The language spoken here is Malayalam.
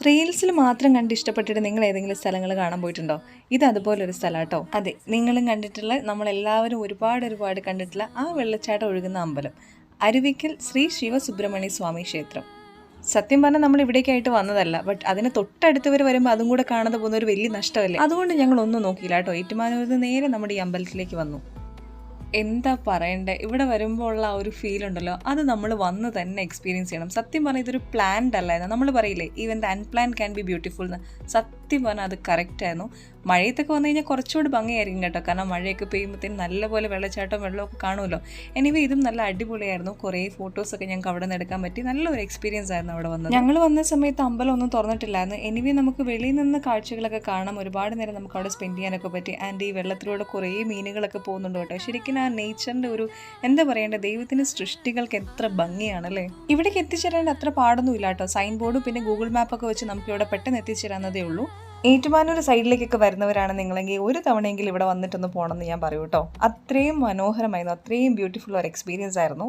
റീൽസിൽ മാത്രം കണ്ട് ഇഷ്ടപ്പെട്ടിട്ട് നിങ്ങൾ ഏതെങ്കിലും സ്ഥലങ്ങൾ കാണാൻ പോയിട്ടുണ്ടോ? ഇത് അതുപോലൊരു സ്ഥലം കേട്ടോ. അതെ, നിങ്ങളും കണ്ടിട്ടുള്ള, നമ്മളെല്ലാവരും ഒരുപാട് കണ്ടിട്ടുള്ള ആ വെള്ളച്ചാട്ടം ഒഴുകുന്ന അമ്പലം, അരുവിക്കൽ ശ്രീ ശിവസുബ്രഹ്മണ്യ സ്വാമി ക്ഷേത്രം. സത്യം പറഞ്ഞാൽ നമ്മൾ ഇവിടേക്കായിട്ട് വന്നതല്ല, ബട്ട് അതിന് തൊട്ടടുത്തവർ വരുമ്പോൾ അതും കൂടെ കാണാതെ പോകുന്ന ഒരു വലിയ നഷ്ടമല്ലേ. അതുകൊണ്ട് ഞങ്ങൾ ഒന്നും നോക്കിയില്ല കേട്ടോ. ഏറ്റുമാനൂരിൽ നേരെ നമ്മുടെ ഈ അമ്പലത്തിലേക്ക് വന്നു. എന്താ പറയണ്ടേ, ഇവിടെ വരുമ്പോൾ ഉള്ള ആ ഒരു ഫീൽ ഉണ്ടല്ലോ, അത് നമ്മൾ വന്ന് തന്നെ എക്സ്പീരിയൻസ് ചെയ്യണം. സത്യം പറഞ്ഞാൽ ഇതൊരു പ്ലാൻഡ് അല്ലായിരുന്നു. നമ്മൾ പറയില്ലേ even the unplanned can be beautiful എന്ന്. സത്യം പറഞ്ഞാൽ അത് കറക്റ്റ് ആയിരുന്നു. മഴയത്തൊക്കെ വന്നു കഴിഞ്ഞാൽ കുറച്ചുകൂടി ഭംഗിയായിരിക്കും കേട്ടോ, കാരണം മഴയൊക്കെ പെയ്യുമ്പോഴത്തേനും നല്ലപോലെ വെള്ളച്ചാട്ടവും വെള്ളമൊക്കെ കാണുമല്ലോ. എനിവേ ഇതും നല്ല അടിപൊളിയായിരുന്നു. കുറേ ഫോട്ടോസൊക്കെ ഞങ്ങൾക്ക് അവിടെ നിന്ന് എടുക്കാൻ പറ്റി. നല്ലൊരു എക്സ്പീരിയൻസ് ആയിരുന്നു അവിടെ വന്നത്. ഞങ്ങൾ വന്ന സമയത്ത് അമ്പലം ഒന്നും തുറന്നിട്ടില്ലായിരുന്നു. എനിവേ നമുക്ക് വെളിയിൽ നിന്ന് കാഴ്ചകളൊക്കെ കാണാം. ഒരുപാട് നേരം നമുക്ക് അവിടെ സ്പെൻഡ് ചെയ്യാനൊക്കെ പറ്റി. ആൻഡ് ഈ വെള്ളത്തിലൂടെ കുറേ മീനുകളൊക്കെ പോകുന്നുണ്ട് കേട്ടോ. ശരിക്കും ആ നേച്ചറിൻ്റെ ഒരു എന്താ പറയേണ്ടത്, ദൈവത്തിൻ്റെ സൃഷ്ടികൾക്ക് എത്ര ഭംഗിയാണല്ലേ. ഇവിടേക്ക് എത്തിച്ചേരാൻ അത്ര പാടൊന്നും ഇല്ല കേട്ടോ. സൈൻ ബോർഡും പിന്നെ ഗൂഗിൾ മാപ്പൊക്കെ വെച്ച് നമുക്ക് ഇവിടെ പെട്ടെന്ന് എത്തിച്ചേരാവുന്നതേ ഉള്ളൂ. ഏറ്റുമാനൂർ സൈഡിലേക്കൊക്കെ വരുന്നവരാണ് നിങ്ങളെങ്കിൽ ഒരു തവണയെങ്കിലും ഇവിടെ വന്നിട്ടൊന്ന് പോകണമെന്ന് ഞാൻ പറയൂ കേട്ടോ. അത്രയും മനോഹരമായിരുന്നു, അത്രയും ബ്യൂട്ടിഫുൾ ഒരു എക്സ്പീരിയൻസ് ആയിരുന്നു.